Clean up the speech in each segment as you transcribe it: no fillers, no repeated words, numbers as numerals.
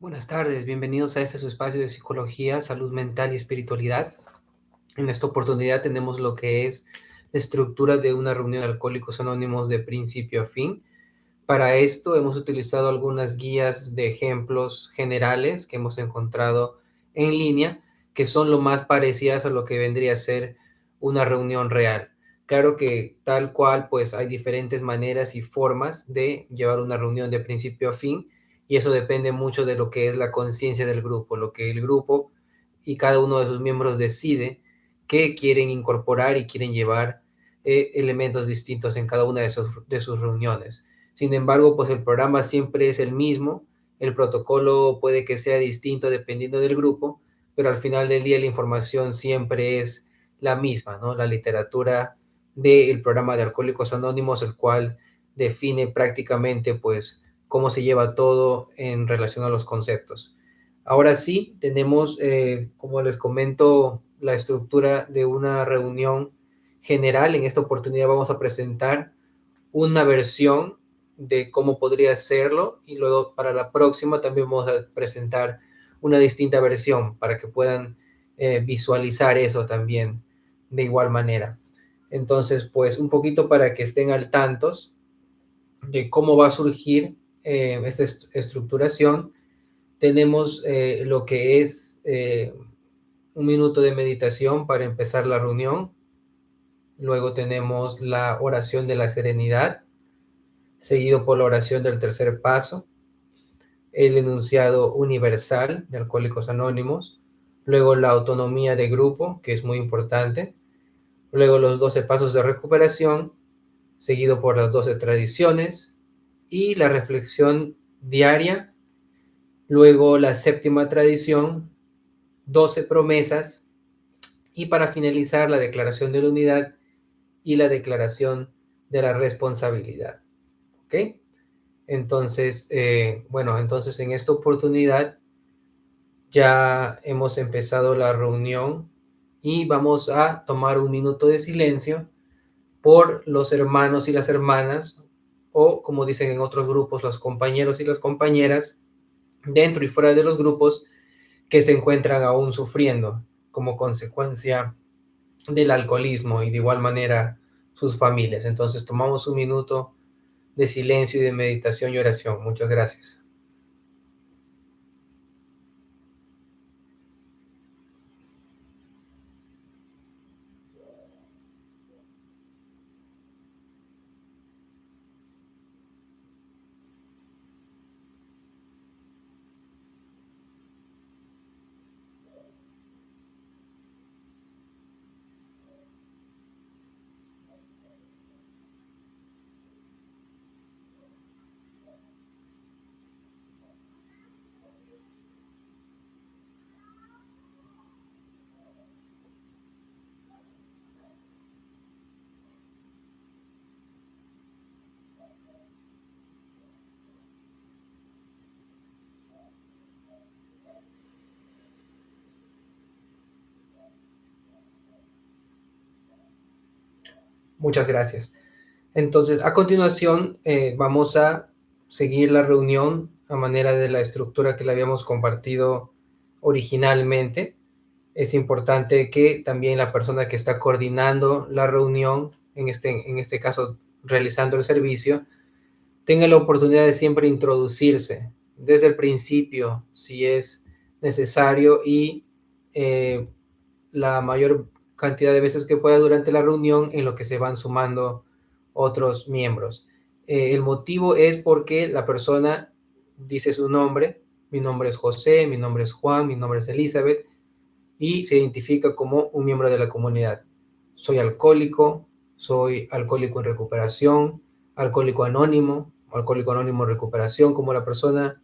Buenas tardes, bienvenidos a este su espacio de psicología, salud mental y espiritualidad. En esta oportunidad tenemos lo que es la estructura de una reunión de Alcohólicos Anónimos de principio a fin. Para esto hemos utilizado algunas guías de ejemplos generales que hemos encontrado en línea, que son lo más parecidas a lo que vendría a ser una reunión real. Claro que tal cual, pues hay diferentes maneras y formas de llevar una reunión de principio a fin, y eso depende mucho de lo que es la conciencia del grupo, lo que el grupo y cada uno de sus miembros decide que quieren incorporar y quieren llevar elementos distintos en cada una de sus reuniones. Sin embargo, pues el programa siempre es el mismo, el protocolo puede que sea distinto dependiendo del grupo, pero al final del día la información siempre es la misma, ¿no? La literatura del programa de Alcohólicos Anónimos, el cual define prácticamente pues cómo se lleva todo en relación a los conceptos. Ahora sí, tenemos, como les comento, la estructura de una reunión general. En esta oportunidad vamos a presentar una versión de cómo podría hacerlo, y luego para la próxima también vamos a presentar una distinta versión para que puedan visualizar eso también de igual manera. Entonces, pues un poquito para que estén al tanto de cómo va a surgir esta estructuración. Tenemos lo que es un minuto de meditación para empezar la reunión. Luego tenemos la oración de la serenidad, seguido por la oración del tercer paso, el enunciado universal de Alcohólicos Anónimos, luego la autonomía de grupo, que es muy importante, luego los 12 pasos de recuperación, seguido por las 12 tradiciones y la reflexión diaria, luego la séptima tradición, 12 promesas, y para finalizar la declaración de la unidad y la declaración de la responsabilidad. ¿Ok? Entonces, entonces en esta oportunidad ya hemos empezado la reunión y vamos a tomar un minuto de silencio por los hermanos y las hermanas, o como dicen en otros grupos, los compañeros y las compañeras, dentro y fuera de los grupos, que se encuentran aún sufriendo como consecuencia del alcoholismo, y de igual manera sus familias. Entonces tomamos un minuto de silencio y de meditación y oración. Muchas gracias. Muchas gracias. Entonces, a continuación, vamos a seguir la reunión a manera de la estructura que le habíamos compartido originalmente. Es importante que también la persona que está coordinando la reunión, en este caso realizando el servicio, tenga la oportunidad de siempre introducirse desde el principio, si es necesario, y eh, la mayor cantidad de veces que pueda durante la reunión, en lo que se van sumando otros miembros. El motivo es porque la persona dice su nombre: mi nombre es José, mi nombre es Juan, mi nombre es Elizabeth, y se identifica como un miembro de la comunidad. Soy alcohólico en recuperación, alcohólico anónimo en recuperación, como la persona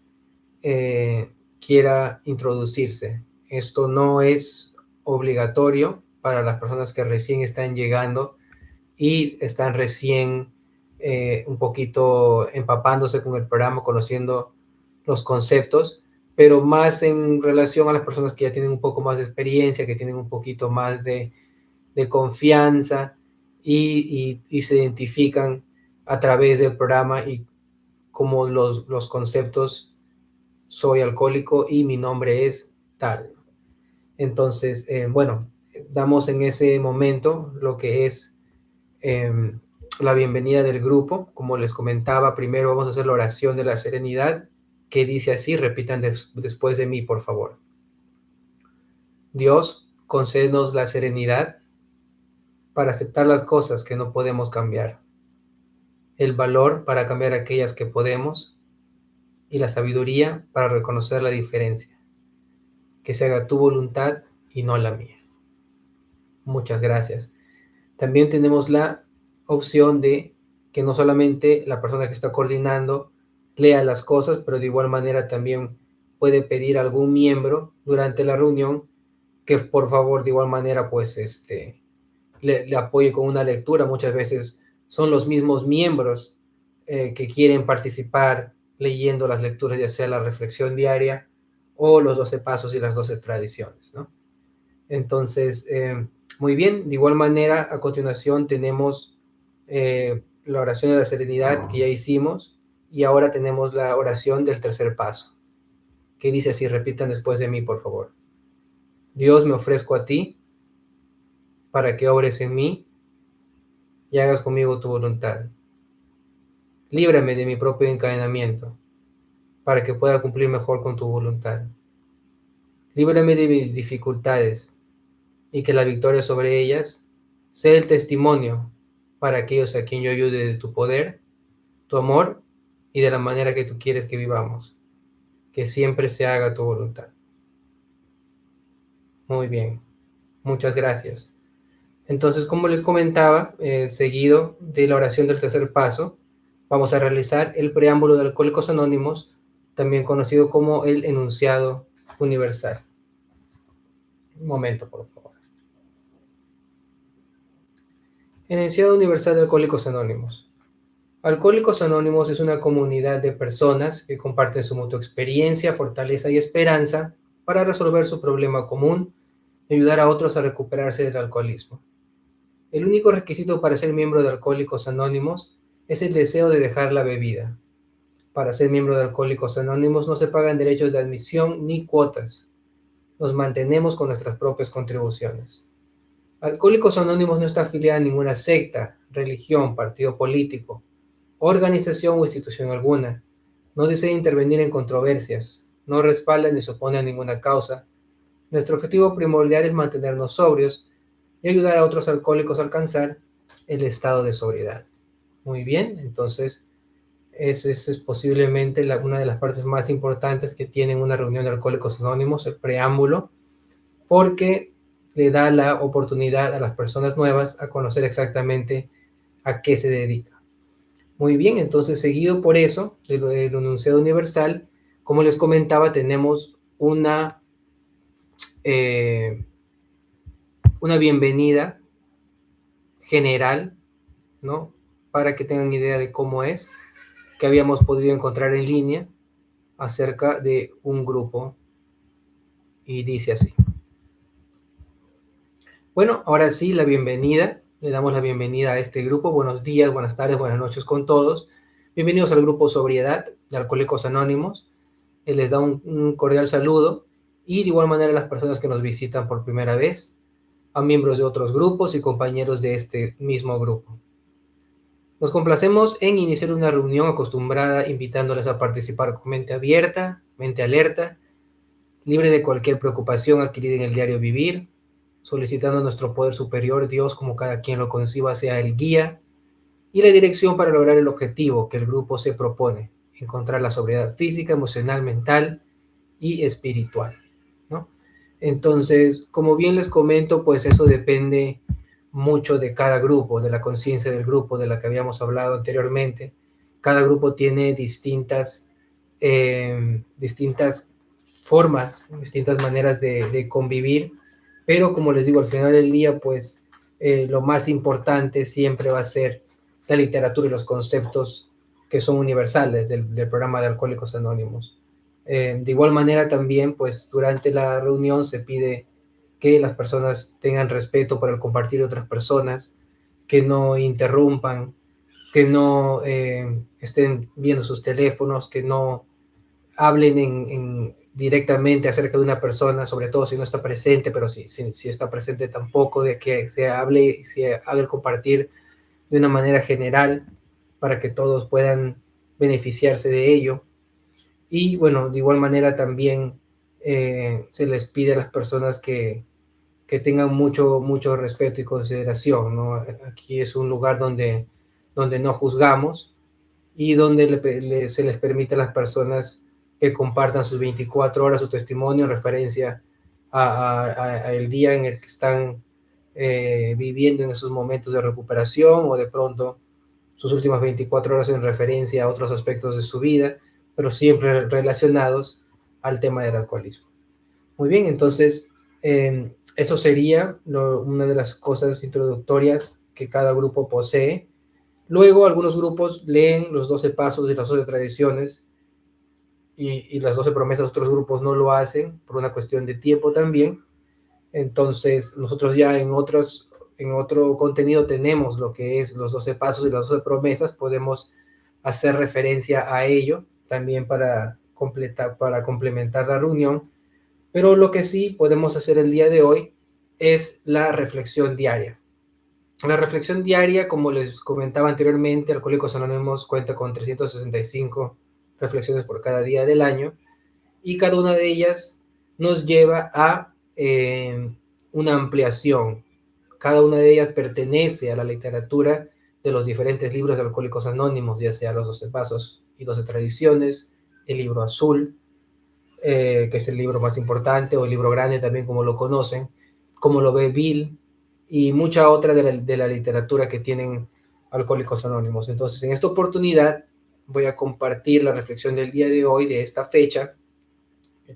quiera introducirse. Esto no es obligatorio para las personas que recién están llegando y están recién un poquito empapándose con el programa, conociendo los conceptos, pero más en relación a las personas que ya tienen un poco más de experiencia, que tienen un poquito más de confianza, y se identifican a través del programa y cómo los conceptos soy alcohólico y mi nombre es tal. Entonces, bueno, damos en ese momento lo que es la bienvenida del grupo. Como les comentaba, primero vamos a hacer la oración de la serenidad, que dice así, repitan después de mí, por favor. Dios, concédenos la serenidad para aceptar las cosas que no podemos cambiar, el valor para cambiar aquellas que podemos y la sabiduría para reconocer la diferencia. Que se haga tu voluntad y no la mía. Muchas gracias. También tenemos la opción de que no solamente la persona que está coordinando lea las cosas, pero de igual manera también puede pedir a algún miembro durante la reunión que por favor de igual manera pues le apoye con una lectura. Muchas veces son los mismos miembros que quieren participar leyendo las lecturas, ya sea la reflexión diaria o los 12 pasos y las 12 tradiciones, ¿no? Entonces, muy bien, de igual manera, a continuación tenemos la oración de la serenidad que ya hicimos y ahora tenemos la oración del tercer paso, que dice así, repitan después de mí, por favor. Dios, me ofrezco a ti para que obres en mí y hagas conmigo tu voluntad. Líbrame de mi propio encadenamiento para que pueda cumplir mejor con tu voluntad. Líbrame de mis dificultades y que la victoria sobre ellas sea el testimonio para aquellos a quien yo ayude de tu poder, tu amor y de la manera que tú quieres que vivamos. Que siempre se haga tu voluntad. Muy bien, muchas gracias. Entonces, como les comentaba, seguido de la oración del tercer paso, vamos a realizar el preámbulo de Alcohólicos Anónimos, también conocido como el enunciado universal. Un momento, por favor. Enunciado universal de Alcohólicos Anónimos. Alcohólicos Anónimos es una comunidad de personas que comparten su mutua experiencia, fortaleza y esperanza para resolver su problema común y ayudar a otros a recuperarse del alcoholismo. El único requisito para ser miembro de Alcohólicos Anónimos es el deseo de dejar la bebida. Para ser miembro de Alcohólicos Anónimos no se pagan derechos de admisión ni cuotas. Nos mantenemos con nuestras propias contribuciones. Alcohólicos Anónimos no está afiliada a ninguna secta, religión, partido político, organización o institución alguna. No desea intervenir en controversias, no respalda ni se opone a ninguna causa. Nuestro objetivo primordial es mantenernos sobrios y ayudar a otros alcohólicos a alcanzar el estado de sobriedad. Muy bien, entonces esa es posiblemente una de las partes más importantes que tiene una reunión de Alcohólicos Anónimos, el preámbulo, porque le da la oportunidad a las personas nuevas a conocer exactamente a qué se dedica. Muy bien, entonces seguido por eso, del enunciado universal, como les comentaba, tenemos una bienvenida general, ¿no? Para que tengan idea de cómo es, que habíamos podido encontrar en línea acerca de un grupo, y dice así. Bueno, ahora sí, la bienvenida, le damos la bienvenida a este grupo. Buenos días, buenas tardes, buenas noches con todos. Bienvenidos al grupo Sobriedad de Alcohólicos Anónimos. Les da un cordial saludo y de igual manera a las personas que nos visitan por primera vez, a miembros de otros grupos y compañeros de este mismo grupo. Nos complacemos en iniciar una reunión acostumbrada invitándoles a participar con mente abierta, mente alerta, libre de cualquier preocupación adquirida en el diario vivir, solicitando a nuestro poder superior, Dios, como cada quien lo conciba, sea el guía y la dirección para lograr el objetivo que el grupo se propone, encontrar la sobriedad física, emocional, mental y espiritual, ¿no? Entonces, como bien les comento, pues eso depende mucho de cada grupo, de la conciencia del grupo de la que habíamos hablado anteriormente. Cada grupo tiene distintas formas, distintas maneras de convivir, pero como les digo, al final del día, pues lo más importante siempre va a ser la literatura y los conceptos que son universales del programa de Alcohólicos Anónimos. De igual manera también, pues durante la reunión se pide que las personas tengan respeto por el compartir de otras personas, que no interrumpan, que no estén viendo sus teléfonos, que no hablen directamente acerca de una persona, sobre todo si no está presente, pero si está presente tampoco, de que se hable, se haga el compartir de una manera general para que todos puedan beneficiarse de ello. Y bueno, de igual manera también se les pide a las personas que tengan mucho respeto y consideración, ¿no? Aquí es un lugar donde no juzgamos y donde se les permite a las personas que compartan sus 24 horas, su testimonio en referencia a el día en el que están viviendo en esos momentos de recuperación, o de pronto sus últimas 24 horas en referencia a otros aspectos de su vida, pero siempre relacionados al tema del alcoholismo. Muy bien, entonces eso sería una de las cosas introductorias que cada grupo posee. Luego algunos grupos leen los 12 pasos y las 12 tradiciones y las 12 promesas. Otros grupos no lo hacen por una cuestión de tiempo también. Entonces nosotros ya en otro contenido tenemos lo que es los 12 pasos y las 12 promesas. Podemos hacer referencia a ello también para complementar la reunión. Pero lo que sí podemos hacer el día de hoy es la reflexión diaria. La reflexión diaria, como les comentaba anteriormente, Alcohólicos Anónimos cuenta con 365 reflexiones por cada día del año, y cada una de ellas nos lleva a una ampliación. Cada una de ellas pertenece a la literatura de los diferentes libros de Alcohólicos Anónimos, ya sea los 12 Pasos y 12 Tradiciones, el libro azul, que es el libro más importante, o el libro grande también, como lo conocen, como lo ve Bill, y mucha otra de la literatura que tienen Alcohólicos Anónimos. Entonces, en esta oportunidad voy a compartir la reflexión del día de hoy, de esta fecha.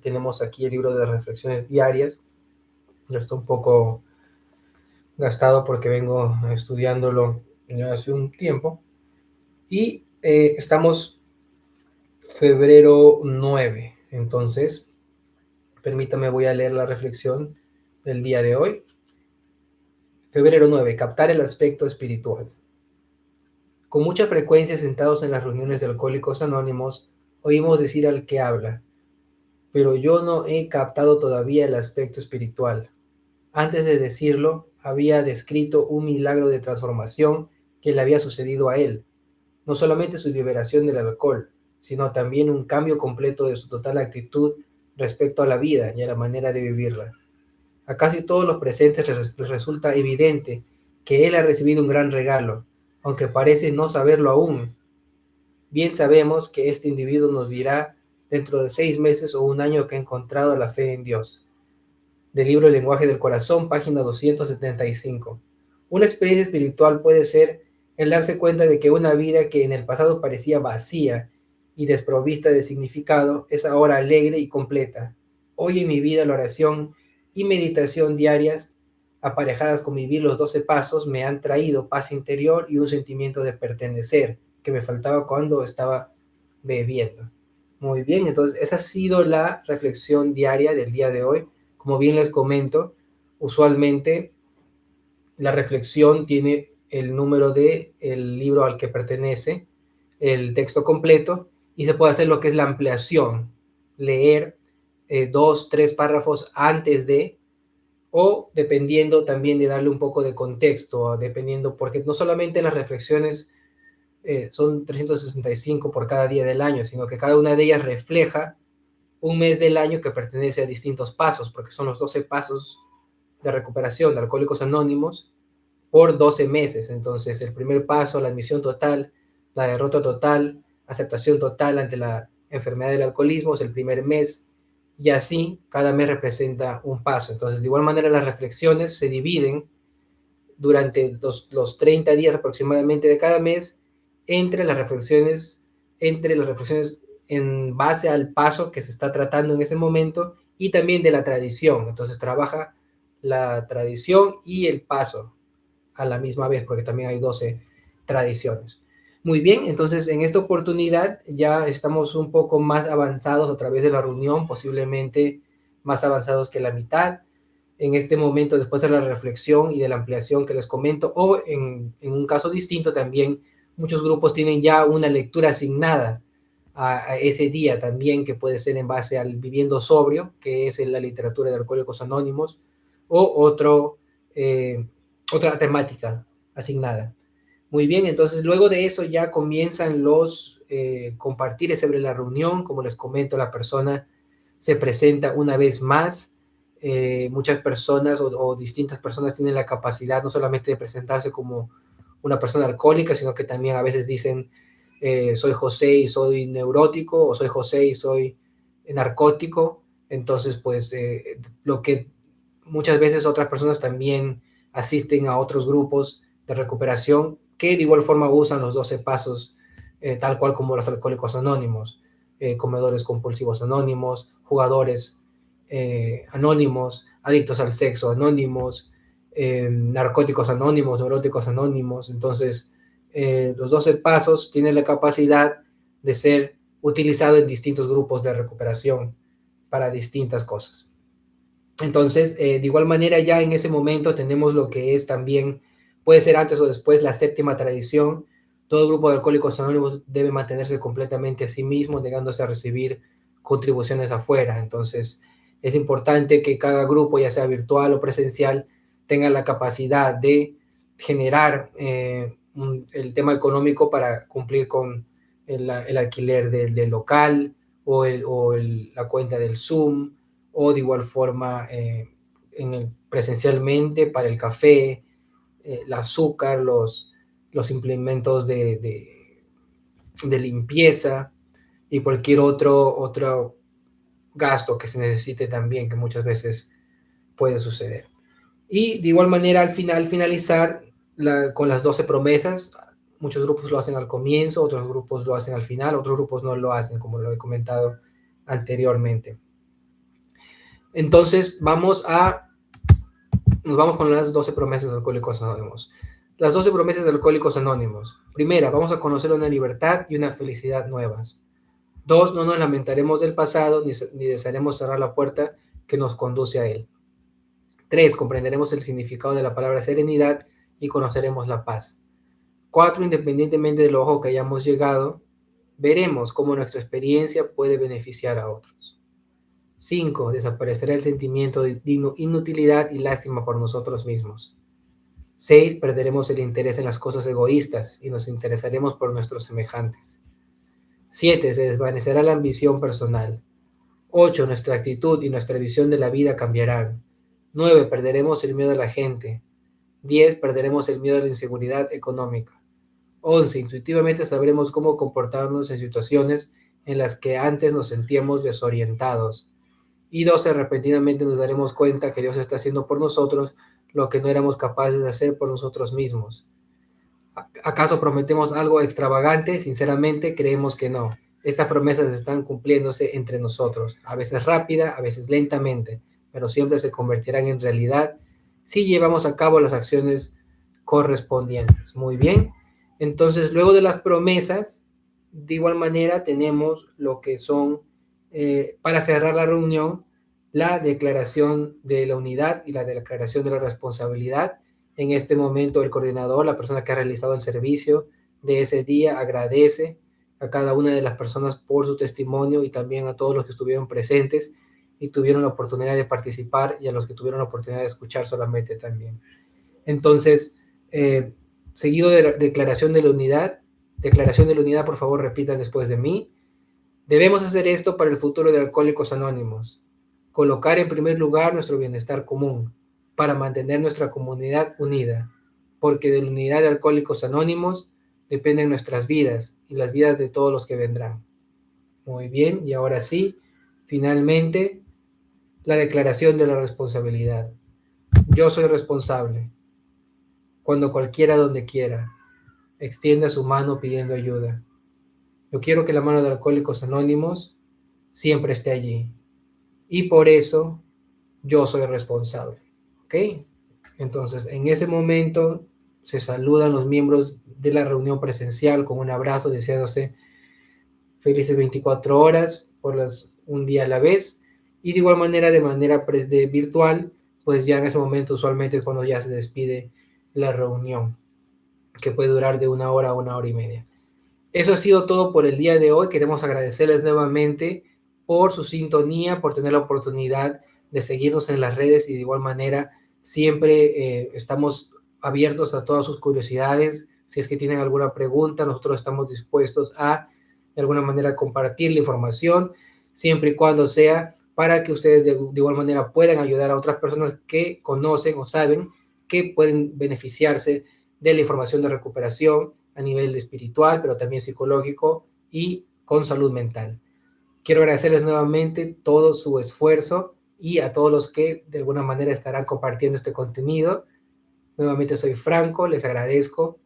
Tenemos aquí el libro de reflexiones diarias. Ya está un poco gastado porque vengo estudiándolo ya hace un tiempo. Y estamos febrero 9. Entonces, permítame, voy a leer la reflexión del día de hoy. Febrero 9. Captar el aspecto espiritual. Con mucha frecuencia, sentados en las reuniones de Alcohólicos Anónimos, oímos decir al que habla: pero yo no he captado todavía el aspecto espiritual. Antes de decirlo, había descrito un milagro de transformación que le había sucedido a él. No solamente su liberación del alcohol, sino también un cambio completo de su total actitud respecto a la vida y a la manera de vivirla. A casi todos los presentes les resulta evidente que él ha recibido un gran regalo, aunque parece no saberlo aún. Bien sabemos que este individuo nos dirá dentro de 6 meses o un año que ha encontrado la fe en Dios. Del libro El lenguaje del corazón, página 275. Una experiencia espiritual puede ser el darse cuenta de que una vida que en el pasado parecía vacía y desprovista de significado es ahora alegre y completa. Hoy en mi vida la oración y meditación diarias, aparejadas con vivir los 12 pasos, me han traído paz interior y un sentimiento de pertenecer que me faltaba cuando estaba bebiendo. Muy bien, entonces esa ha sido la reflexión diaria del día de hoy. Como bien les comento, usualmente la reflexión tiene el número del libro al que pertenece, el texto completo, y se puede hacer lo que es la ampliación, leer 2, 3 párrafos antes de, o dependiendo también de darle un poco de contexto, dependiendo, porque no solamente las reflexiones son 365 por cada día del año, sino que cada una de ellas refleja un mes del año que pertenece a distintos pasos, porque son los 12 pasos de recuperación de Alcohólicos Anónimos por 12 meses. Entonces, el primer paso, la admisión total, la derrota total, aceptación total ante la enfermedad del alcoholismo, es el primer mes, y así cada mes representa un paso. Entonces, de igual manera, las reflexiones se dividen durante los 30 días aproximadamente de cada mes entre las reflexiones en base al paso que se está tratando en ese momento, y también de la tradición. Entonces trabaja la tradición y el paso a la misma vez, porque también hay 12 tradiciones. Muy bien, entonces en esta oportunidad ya estamos un poco más avanzados a través de la reunión, posiblemente más avanzados que la mitad. En este momento, después de la reflexión y de la ampliación que les comento, o en un caso distinto también, muchos grupos tienen ya una lectura asignada a ese día también, que puede ser en base al viviendo sobrio, que es en la literatura de Alcohólicos Anónimos, o otra temática asignada. Muy bien, entonces luego de eso ya comienzan los compartir sobre la reunión. Como les comento, la persona se presenta una vez más. Muchas personas o distintas personas tienen la capacidad no solamente de presentarse como una persona alcohólica, sino que también a veces dicen soy José y soy neurótico, o soy José y soy narcótico. Entonces, pues lo que muchas veces otras personas también asisten a otros grupos de recuperación que de igual forma usan los 12 pasos, tal cual como los alcohólicos anónimos, comedores compulsivos anónimos, jugadores anónimos, adictos al sexo anónimos, narcóticos anónimos, neuróticos anónimos. Entonces, los 12 pasos tienen la capacidad de ser utilizado en distintos grupos de recuperación para distintas cosas. Entonces, de igual manera, ya en ese momento tenemos lo que es también, puede ser antes o después, la séptima tradición. Todo grupo de alcohólicos anónimos debe mantenerse completamente a sí mismo, negándose a recibir contribuciones afuera. Entonces, es importante que cada grupo, ya sea virtual o presencial, tenga la capacidad de generar el tema económico para cumplir con el alquiler del local, o la cuenta del Zoom, o de igual forma presencialmente para el café, el azúcar, los implementos de limpieza y cualquier otro gasto que se necesite también, que muchas veces puede suceder. Y de igual manera, al finalizar con las 12 promesas. Muchos grupos lo hacen al comienzo, otros grupos lo hacen al final, otros grupos no lo hacen, como lo he comentado anteriormente. Entonces, nos vamos con las 12 promesas de Alcohólicos Anónimos. Las 12 promesas de Alcohólicos Anónimos. Primera, vamos a conocer una libertad y una felicidad nuevas. 2, no nos lamentaremos del pasado ni desearemos cerrar la puerta que nos conduce a él. 3, comprenderemos el significado de la palabra serenidad y conoceremos la paz. 4, independientemente del ojo que hayamos llegado, veremos cómo nuestra experiencia puede beneficiar a otros. 5, desaparecerá el sentimiento de inutilidad y lástima por nosotros mismos. 6, perderemos el interés en las cosas egoístas y nos interesaremos por nuestros semejantes. 7, se desvanecerá la ambición personal. 8, nuestra actitud y nuestra visión de la vida cambiarán. 9, perderemos el miedo a la gente. 10, perderemos el miedo a la inseguridad económica. 11, intuitivamente sabremos cómo comportarnos en situaciones en las que antes nos sentíamos desorientados. Y 12, repentinamente nos daremos cuenta que Dios está haciendo por nosotros lo que no éramos capaces de hacer por nosotros mismos. ¿Acaso prometemos algo extravagante? Sinceramente, creemos que no. Estas promesas están cumpliéndose entre nosotros, a veces rápida, a veces lentamente, pero siempre se convertirán en realidad si llevamos a cabo las acciones correspondientes. Muy bien. Entonces, luego de las promesas, de igual manera tenemos lo que son, para cerrar la reunión, la declaración de la unidad y la declaración de la responsabilidad. En este momento, el coordinador, la persona que ha realizado el servicio de ese día, agradece a cada una de las personas por su testimonio y también a todos los que estuvieron presentes y tuvieron la oportunidad de participar, y a los que tuvieron la oportunidad de escuchar solamente también. Entonces, seguido de la declaración de la unidad, por favor repitan después de mí. Debemos hacer esto para el futuro de Alcohólicos Anónimos. Colocar en primer lugar nuestro bienestar común para mantener nuestra comunidad unida, porque de la unidad de Alcohólicos Anónimos dependen nuestras vidas y las vidas de todos los que vendrán. Muy bien, y ahora sí, finalmente, la declaración de la responsabilidad. Yo soy responsable. Cuando cualquiera, donde quiera, extienda su mano pidiendo ayuda. Yo quiero que la mano de Alcohólicos Anónimos siempre esté allí. Y por eso yo soy responsable. ¿Ok? Entonces, en ese momento se saludan los miembros de la reunión presencial con un abrazo, deseándose felices 24 horas por un día a la vez. Y de igual manera, de manera virtual, pues ya en ese momento usualmente es cuando ya se despide la reunión, que puede durar de 1 hora a 1 hora y media. Eso ha sido todo por el día de hoy. Queremos agradecerles nuevamente por su sintonía, por tener la oportunidad de seguirnos en las redes y de igual manera siempre estamos abiertos a todas sus curiosidades. Si es que tienen alguna pregunta, nosotros estamos dispuestos a de alguna manera compartir la información, siempre y cuando sea para que ustedes de igual manera puedan ayudar a otras personas que conocen o saben que pueden beneficiarse de la información de recuperación a nivel espiritual, pero también psicológico y con salud mental. Quiero agradecerles nuevamente todo su esfuerzo y a todos los que de alguna manera estarán compartiendo este contenido. Nuevamente soy Franco, les agradezco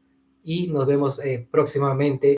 y nos vemos próximamente.